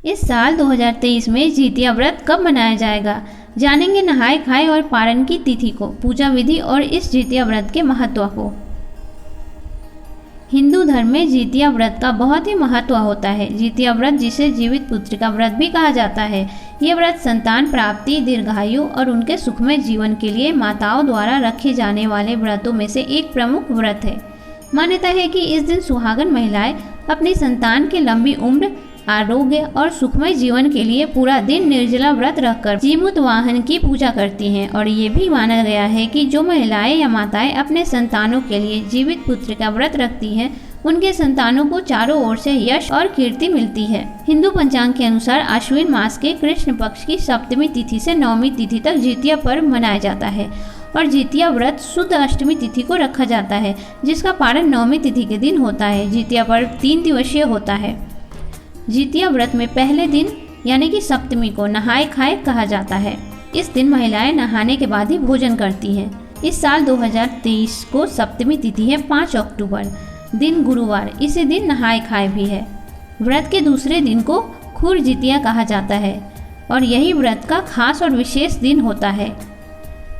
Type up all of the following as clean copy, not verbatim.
इस साल 2023 में जितिया व्रत कब मनाया जाएगा, जानेंगे नहाय खाए और पारण की तिथि को, पूजा विधि और इस जितिया व्रत के महत्व को। हिंदू धर्म में जितिया व्रत का बहुत ही महत्व होता है। जितिया व्रत, जिसे जीवित पुत्री का व्रत भी कहा जाता है, ये व्रत संतान प्राप्ति, दीर्घायु और उनके सुखमय जीवन के लिए माताओं द्वारा रखे जाने वाले व्रतों में से एक प्रमुख व्रत है। मान्यता है कि इस दिन सुहागन महिलाएं अपनी संतान की लंबी उम्र, आरोग्य और सुखमय जीवन के लिए पूरा दिन निर्जला व्रत रखकर जीमूत वाहन की पूजा करती हैं। और ये भी माना गया है कि जो महिलाएं या माताएं अपने संतानों के लिए जीवित पुत्र का व्रत रखती हैं, उनके संतानों को चारों ओर से यश और कीर्ति मिलती है। हिंदू पंचांग के अनुसार आश्विन मास के कृष्ण पक्ष की सप्तमी तिथि से नवमी तिथि तक जितिया पर्व मनाया जाता है और जितिया व्रत शुद्ध अष्टमी तिथि को रखा जाता है, जिसका पारण नवमी तिथि के दिन होता है। जितिया पर्व 3 दिवसीय होता है। जितिया व्रत में पहले दिन यानी कि सप्तमी को नहाय खाए कहा जाता है। इस दिन महिलाएं नहाने के बाद ही भोजन करती हैं। इस साल 2023 को सप्तमी तिथि है 5 अक्टूबर, दिन गुरुवार। इसी दिन नहाय खाए भी है। व्रत के दूसरे दिन को खुर जितिया कहा जाता है और यही व्रत का खास और विशेष दिन होता है।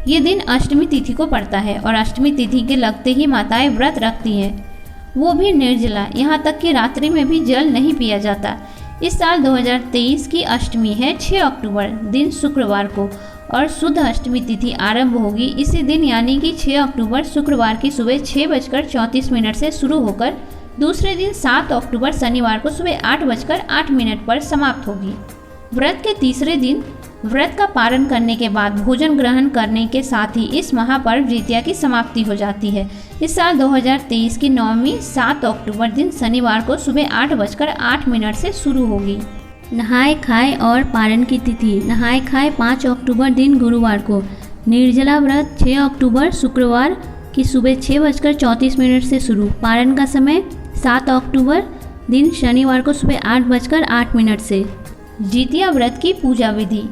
ये दिन अष्टमी तिथि को पड़ता है और अष्टमी तिथि के लगते ही माताएं व्रत रखती हैं, वो भी निर्जला। यहाँ तक कि रात्रि में भी जल नहीं पिया जाता। इस साल 2023 की अष्टमी है 6 अक्टूबर, दिन शुक्रवार को, और शुद्ध अष्टमी तिथि आरंभ होगी इसी दिन यानी कि 6 अक्टूबर शुक्रवार की सुबह 6:34 से शुरू होकर दूसरे दिन 7 अक्टूबर शनिवार को सुबह 8:08 पर समाप्त होगी। व्रत के तीसरे दिन व्रत का पारण करने के बाद भोजन ग्रहण करने के साथ ही इस महापर्व जितिया की समाप्ति हो जाती है। इस साल 2023 की नवमी 7 अक्टूबर दिन शनिवार को सुबह 8:08 से शुरू होगी। नहाय खाए और पारण की तिथि। नहाय खाए 5 अक्टूबर दिन गुरुवार को, निर्जला व्रत 6 अक्टूबर शुक्रवार की सुबह 6:34 से शुरू। पारण का समय 7 अक्टूबर दिन शनिवार को सुबह 8:08 से। जितिया व्रत की पूजा विधि।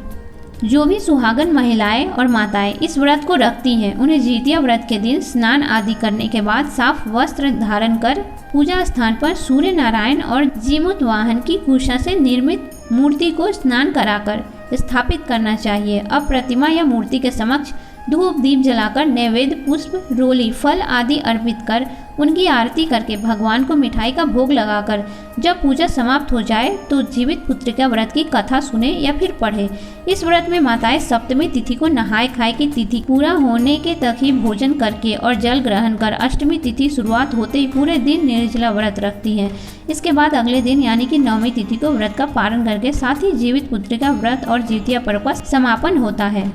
जो भी सुहागन महिलाएं और माताएं इस व्रत को रखती हैं, उन्हें जितिया व्रत के दिन स्नान आदि करने के बाद साफ वस्त्र धारण कर पूजा स्थान पर सूर्य नारायण और जीमूत वाहन की कुशा से निर्मित मूर्ति को स्नान कराकर स्थापित करना चाहिए। अब प्रतिमा या मूर्ति के समक्ष धूप दीप जलाकर नैवेद्य, पुष्प, रोली, फल आदि अर्पित कर उनकी आरती करके भगवान को मिठाई का भोग लगाकर जब पूजा समाप्त हो जाए तो जीवित पुत्र का व्रत की कथा सुने या फिर पढ़े। इस व्रत में माताएं सप्तमी तिथि को नहाय खाए की तिथि पूरा होने के तक ही भोजन करके और जल ग्रहण कर अष्टमी तिथि शुरुआत होते ही पूरे दिन निर्जला व्रत रखती हैं। इसके बाद अगले दिन यानी कि नवमी तिथि को व्रत का पारण करके साथ ही जीवित पुत्र का व्रत और जितिया पर्व का समापन होता है।